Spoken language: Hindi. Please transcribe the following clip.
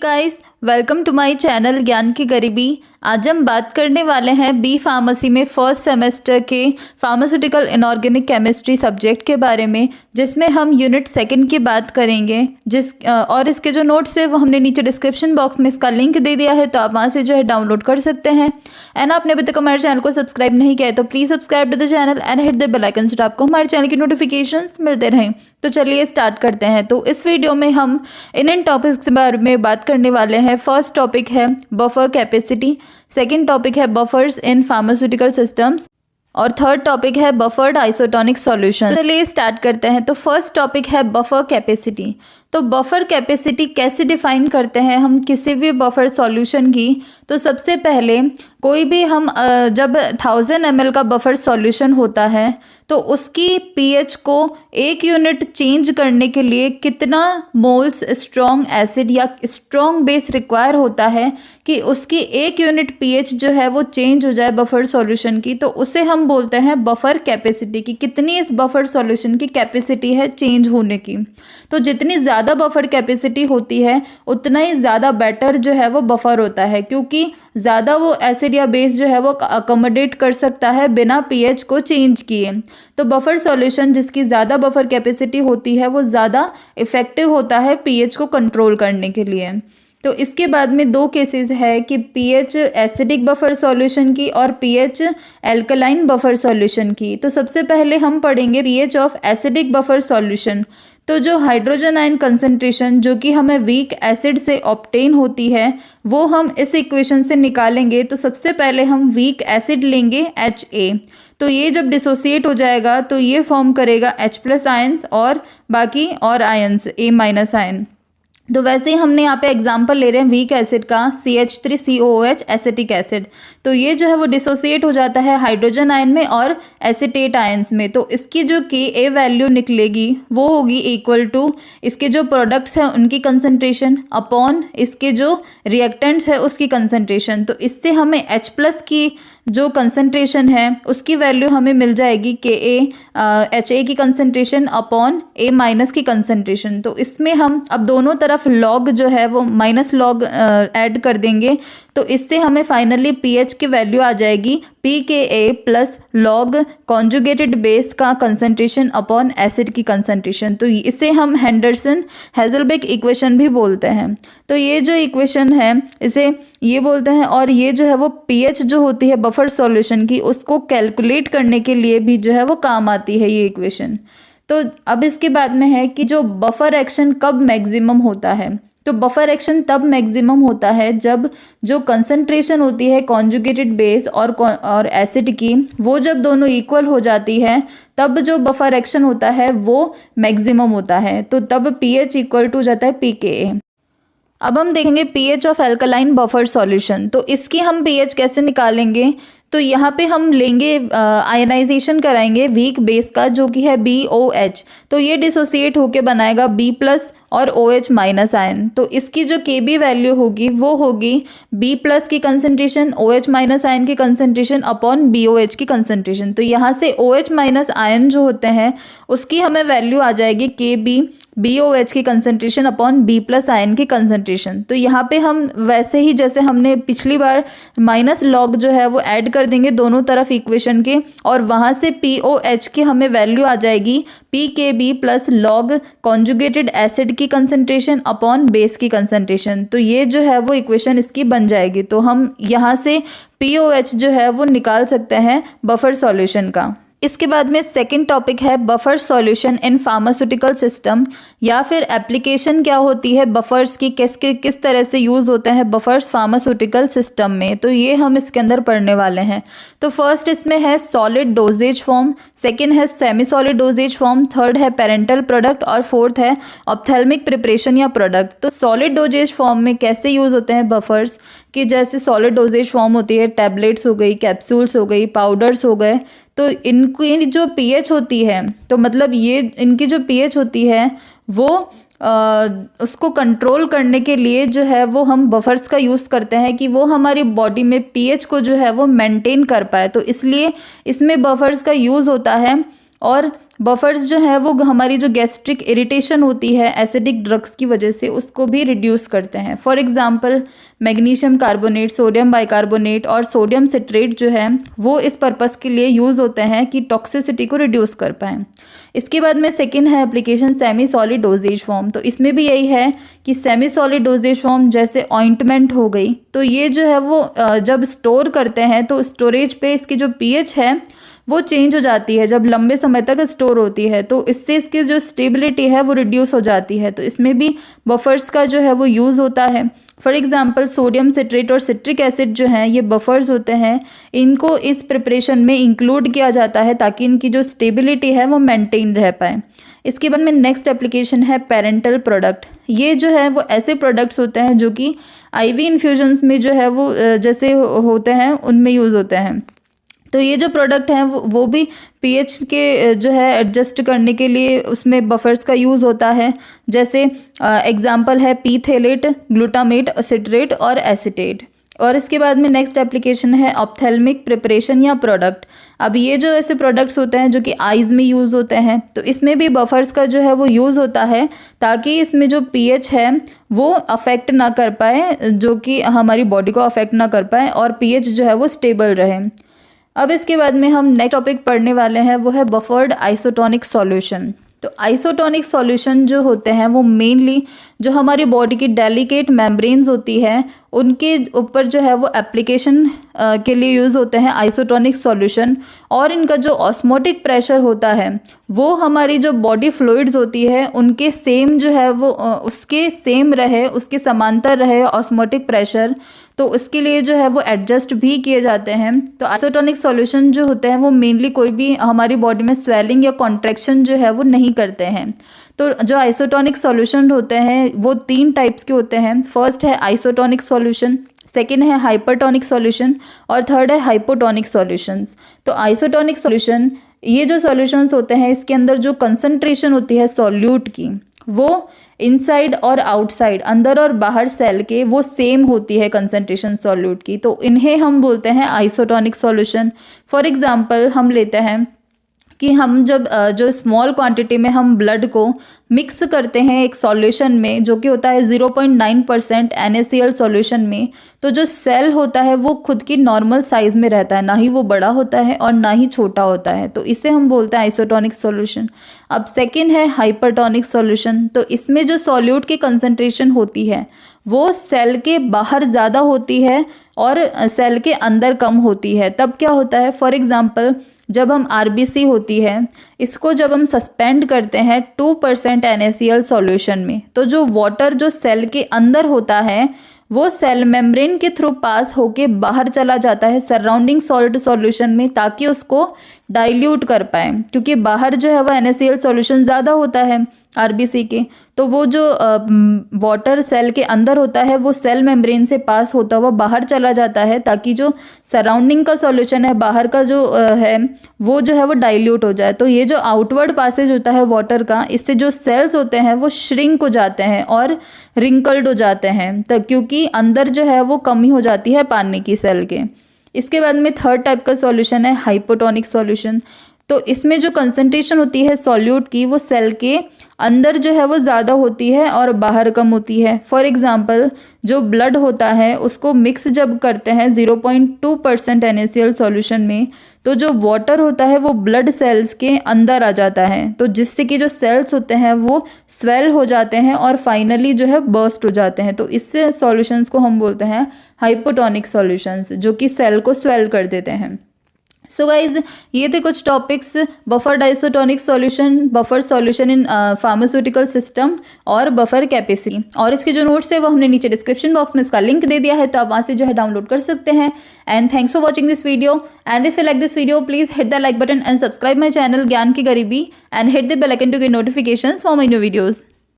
Guys, welcome to my channel Gyan ki Garibi. आज हम बात करने वाले हैं बी फार्मेसी में फर्स्ट सेमेस्टर के फार्मास्यूटिकल इनऑर्गेनिक केमिस्ट्री सब्जेक्ट के बारे में, जिसमें हम यूनिट सेकंड की बात करेंगे। और इसके जो नोट्स है वो हमने नीचे डिस्क्रिप्शन बॉक्स में इसका लिंक दे दिया है, तो आप वहाँ से जो है डाउनलोड कर सकते हैं। एंड आपने अभी तक हमारे चैनल को सब्सक्राइब नहीं किया है तो please subscribe to the channel and hit the bell icon so आपको हमारे चैनल की नोटिफिकेशंस मिलते रहें। तो चलिए स्टार्ट करते हैं। तो इस वीडियो में हम इन टॉपिक्स के बारे में बात करने वाले हैं। फर्स्ट टॉपिक है बफर कैपेसिटी, सेकेंड टॉपिक है बफर्स इन फार्मास्यूटिकल सिस्टम्स और थर्ड टॉपिक है बफर्ड आइसोटोनिक सॉल्यूशन। चलिए स्टार्ट करते हैं। तो फर्स्ट टॉपिक है बफर कैपेसिटी। तो बफर कैपेसिटी कैसे डिफाइन करते हैं हम किसी भी बफर सॉल्यूशन की? तो सबसे पहले कोई भी हम जब 1000 ml का बफर सॉल्यूशन होता है तो उसकी पीएच को 1 यूनिट चेंज करने के लिए कितना मोल्स स्ट्रॉन्ग एसिड या स्ट्रॉन्ग बेस रिक्वायर होता है कि उसकी 1 यूनिट पीएच जो है वो चेंज हो जाए बफर सॉल्यूशन की, तो उसे हम बोलते हैं बफर कैपेसिटी की कितनी इस बफर सॉल्यूशन की कैपेसिटी है चेंज होने की। तो जितनी ज़्यादा बफर कैपेसिटी होती है उतना ही ज़्यादा बेटर जो है वो बफर होता है, क्योंकि ज़्यादा वो एसिड या बेस जो है वो अकोमोडेट कर सकता है बिना पीएच को चेंज किए। तो बफर सॉल्यूशन जिसकी ज़्यादा बफर कैपेसिटी होती है वो ज़्यादा इफ़ेक्टिव होता है पीएच को कंट्रोल करने के लिए। तो इसके बाद में दो केसेस है कि पीएच एसिडिक बफर सॉल्यूशन की और पीएच एल्कलाइन बफर सॉल्यूशन की। तो सबसे पहले हम पढ़ेंगे pH of acidic buffer solution. तो जो हाइड्रोजन आयन कंसंट्रेशन जो कि हमें वीक एसिड से ऑब्टेन होती है वो हम इस इक्वेशन से निकालेंगे। तो सबसे पहले हम वीक एसिड लेंगे HA, तो ये जब डिसोसिएट हो जाएगा तो ये फॉर्म करेगा H+ आयंस और बाकी और आयंस A- आयन। तो वैसे ही हमने यहाँ पे एग्जांपल ले रहे हैं वीक एसिड का CH3COOH एसिटिक एसिड। तो ये जो है वो डिसोसिएट हो जाता है हाइड्रोजन आयन में और एसिटेट आयंस में। तो इसकी जो Ka वैल्यू निकलेगी वो होगी इक्वल टू इसके जो प्रोडक्ट्स हैं उनकी कंसंट्रेशन अपॉन इसके जो रिएक्टेंट्स है उसकी कंसंट्रेशन। तो इससे हमें H+ की जो कंसंट्रेशन है उसकी वैल्यू हमें मिल जाएगी HA की कंसंट्रेशन अपॉन A- की कंसंट्रेशन। तो इसमें हम अब दोनों तरफ लॉग जो है वो माइनस लॉग ऐड कर देंगे, तो इससे हमें फाइनली पीएच की वैल्यू आ जाएगी pKa plus log conjugated base का कंसंट्रेशन अपॉन एसिड की कंसंट्रेशन। तो इसे हम हेंडरसन हेजलबेक इक्वेशन भी बोलते हैं। तो ये जो इक्वेशन है इसे ये बोलते हैं, और ये जो है वो पीएच जो होती है बफर सॉल्यूशन की उसको कैलकुलेट करने के लिए भी जो है वो काम आती है ये इक्वेशन। तो अब इसके बाद में है कि जो बफर एक्शन कब मैक्सिमम होता है। तो बफर एक्शन तब मैक्सिमम होता है जब जो कंसंट्रेशन होती है कॉन्जुगेटेड बेस और एसिड की वो जब दोनों इक्वल हो जाती है तब जो बफर एक्शन होता है वो मैक्सिमम होता है। तो तब पीएच इक्वल टू जाता है pKa। अब हम देखेंगे pH of alkaline buffer solution. तो इसकी हम पीएच कैसे निकालेंगे? तो यहाँ पे हम लेंगे आयनाइजेशन कराएंगे वीक बेस का जो कि है BOH। तो ये डिसोसिएट होके बनाएगा B+ और OH- आयन। तो इसकी जो Kb वैल्यू होगी वो होगी B+ की कंसंट्रेशन OH- आयन की कंसंट्रेशन अपॉन BOH की कंसंट्रेशन। तो यहाँ से OH- आयन जो होते हैं उसकी हमें वैल्यू आ जाएगी Kb BOH की कंसंट्रेशन अपॉन B+ आयन की कंसंट्रेशन। तो यहाँ पे हम वैसे ही जैसे हमने पिछली बार माइनस लॉग जो है वो ऐड कर देंगे दोनों तरफ इक्वेशन के, और वहाँ से POH की हमें वैल्यू आ जाएगी pKb plus log conjugated acid की कंसंट्रेशन अपॉन बेस की कंसंट्रेशन। तो ये जो है वो इक्वेशन इसकी बन जाएगी। तो हम यहाँ से POH जो है वो निकाल सकते हैं बफर सॉल्यूशन का। इसके बाद में सेकंड टॉपिक है buffer solution in pharmaceutical system, या फिर एप्लीकेशन क्या होती है बफर्स की, किस तरह से यूज़ होते हैं बफर्स फार्मास्यूटिकल सिस्टम में। तो ये हम इसके अंदर पढ़ने वाले हैं। तो फर्स्ट इसमें है सॉलिड डोजेज फॉर्म, सेकेंड है semi solid doses form, third है पेरेंटल प्रोडक्ट और फोर्थ है ऑप्थेल्मिक प्रिपरेशन या प्रोडक्ट। तो सॉलिड डोजेज फॉर्म में कैसे यूज़ होते हैं बफर्स कि जैसे सॉलिड डोजेज फॉर्म होती है टैबलेट्स हो गई, कैप्सूल्स हो गई, पाउडर्स हो गए। तो इनकी जो पीएच होती है तो मतलब ये इनकी जो पीएच होती है वो उसको कंट्रोल करने के लिए जो है वो हम बफर्स का यूज़ करते हैं कि वो हमारी बॉडी में पीएच को जो है वो मेंटेन कर पाए। तो इसलिए इसमें बफर्स का यूज़ होता है और बफर्स जो है वो हमारी जो गैस्ट्रिक इरिटेशन होती है एसिडिक ड्रग्स की वजह से उसको भी रिड्यूस करते हैं। For example magnesium carbonate, sodium bicarbonate और सोडियम सिट्रेट जो है वो इस पर्पस के लिए यूज़ होते हैं कि टॉक्सिसिटी को रिड्यूस कर पाएँ। इसके बाद में सेकेंड है application semi solid doses form. तो इसमें भी यही है कि सेमी सॉलिड डोजेज फॉर्म जैसे ऑइंटमेंट हो गई, तो ये जो है वो जब स्टोर करते हैं तो स्टोरेज पे इसकी जो पीएच है वो चेंज हो जाती है जब लंबे समय तक स्टोर होती है, तो इससे इसकी जो स्टेबिलिटी है वो रिड्यूस हो जाती है। तो इसमें भी बफर्स का जो है वो यूज़ होता है। फॉर एग्जांपल सोडियम सिट्रेट और सिट्रिक एसिड जो हैं ये बफर्स होते हैं, इनको इस प्रिपरेशन में इंक्लूड किया जाता है ताकि इनकी जो स्टेबिलिटी है वो मेंटेन रह पाए। इसके बाद में नेक्स्ट एप्लीकेशन है पेरेंटल प्रोडक्ट। ये जो है वो ऐसे प्रोडक्ट्स होते हैं जो कि आईवी इन्फ्यूजन्स में जो है वो जैसे होते हैं उनमें यूज़ होते हैं। तो ये जो प्रोडक्ट हैं वो भी पीएच के जो है एडजस्ट करने के लिए उसमें बफर्स का यूज़ होता है। जैसे एग्जांपल है पीथेलेट, ग्लूटामेट, सिट्रेट और एसीटेट। और इसके बाद में नेक्स्ट एप्लीकेशन है ऑप्थेल्मिक प्रिपरेशन या प्रोडक्ट। अब ये जो ऐसे प्रोडक्ट्स होते हैं जो कि आइज़ में यूज़ होते हैं, तो इसमें भी बफर्स का जो है वो यूज़ होता है ताकि इसमें जो पीएच है वो अफेक्ट ना कर पाए, जो कि हमारी बॉडी को अफेक्ट ना कर पाए और पीएच जो है वो स्टेबल रहे। अब इसके बाद में हम नेक्स्ट टॉपिक पढ़ने वाले हैं वो है बफर्ड आइसोटोनिक सॉल्यूशन। तो आइसोटोनिक सॉल्यूशन जो होते हैं वो मेनली जो हमारी बॉडी की डेलिकेट मेम्ब्रेन्स होती है उनके ऊपर जो है वो एप्लीकेशन के लिए यूज़ होते हैं आइसोटोनिक सॉल्यूशन। और इनका जो ऑस्मोटिक प्रेशर होता है वो हमारी जो बॉडी फ्लूइड्स होती है उनके सेम जो है वो उसके सेम रहे, उसके समांतर रहे ऑस्मोटिक प्रेशर, तो उसके लिए जो है वो एडजस्ट भी किए जाते हैं। तो आइसोटोनिक सॉल्यूशन जो होते हैं वो मेनली कोई भी हमारी बॉडी में स्वेलिंग या कॉन्ट्रैक्शन जो है वो नहीं करते हैं। तो जो आइसोटोनिक सॉल्यूशन होते हैं वो 3 टाइप्स के होते हैं। फर्स्ट है आइसोटोनिक सॉल्यूशन, सेकेंड है हाइपरटोनिक सॉल्यूशन और थर्ड है हाइपोटोनिक सॉल्यूशंस। तो आइसोटोनिक सॉल्यूशन ये जो सॉल्यूशंस होते हैं इसके अंदर जो कंसंट्रेशन होती है सॉल्यूट की वो इनसाइड और आउटसाइड, अंदर और बाहर सेल के वो सेम होती है कंसंट्रेशन सॉल्यूट की, तो इन्हें हम बोलते हैं आइसोटोनिक सॉल्यूशन। फॉर एग्जांपल हम लेते हैं कि हम जब जो स्मॉल क्वांटिटी में हम ब्लड को मिक्स करते हैं एक सॉल्यूशन में जो कि होता है 0.9% NaCl सॉल्यूशन में, तो जो सेल होता है वो खुद की नॉर्मल साइज़ में रहता है, ना ही वो बड़ा होता है और ना ही छोटा होता है, तो इसे हम बोलते हैं आइसोटोनिक सॉल्यूशन। अब सेकेंड है हाइपरटोनिक सॉल्यूशन। तो इसमें जो सॉल्यूट की कंसंट्रेशन होती है वो सेल के बाहर ज़्यादा होती है और सेल के अंदर कम होती है। तब क्या होता है, फॉर एग्जांपल जब हम आरबीसी होती है इसको जब हम सस्पेंड करते हैं 2% NaCl सॉल्यूशन में, तो जो वाटर जो सेल के अंदर होता है वो सेल मेम्ब्रेन के थ्रू पास होके बाहर चला जाता है सराउंडिंग सॉल्ट सॉल्यूशन में ताकि उसको डाइल्यूट कर पाए, क्योंकि बाहर जो है वो NaCl सॉल्यूशन ज़्यादा होता है आरबीसी के, तो वो जो वाटर सेल के अंदर होता है वो सेल मेम्ब्रेन से पास होता हुआ बाहर चला जाता है ताकि जो सराउंडिंग का सॉल्यूशन है बाहर का जो है वो जो है वो डाइल्यूट हो जाए। तो ये जो आउटवर्ड पासेज होता है वाटर का, इससे जो सेल्स होते हैं वो श्रिंक हो जाते हैं और रिंकल्ड हो जाते हैं, तो क्योंकि अंदर जो है वो कमी हो जाती है पानी की सेल के। इसके बाद में थर्ड टाइप का सॉल्यूशन है हाइपोटोनिक सॉल्यूशन। तो इसमें जो कंसंट्रेशन होती है सॉल्यूट की वो सेल के अंदर जो है वो ज़्यादा होती है और बाहर कम होती है। फॉर एग्जांपल जो ब्लड होता है उसको मिक्स जब करते हैं 0.2% NaCl सॉल्यूशन में, तो जो वाटर होता है वो ब्लड सेल्स के अंदर आ जाता है, तो जिससे कि जो सेल्स होते हैं वो स्वेल हो जाते हैं और फाइनली जो है बर्स्ट हो जाते हैं। तो इससे सॉल्यूशंस को हम बोलते हैं हाइपोटोनिक सॉल्यूशंस, जो कि सेल को स्वेल कर देते हैं। सो गाइज ये थे कुछ topics buffer isotonic solution, buffer solution in pharmaceutical system और बफर कैपेसिटी। और इसके जो नोट्स है वो हमने नीचे डिस्क्रिप्शन बॉक्स में इसका लिंक दे दिया है, तो आप वहाँ से जो है डाउनलोड कर सकते हैं। And thanks for watching this video, and if you like this video please hit the like button and subscribe my channel Gyan ki Garibi and hit the bell icon to get notifications for my new videos.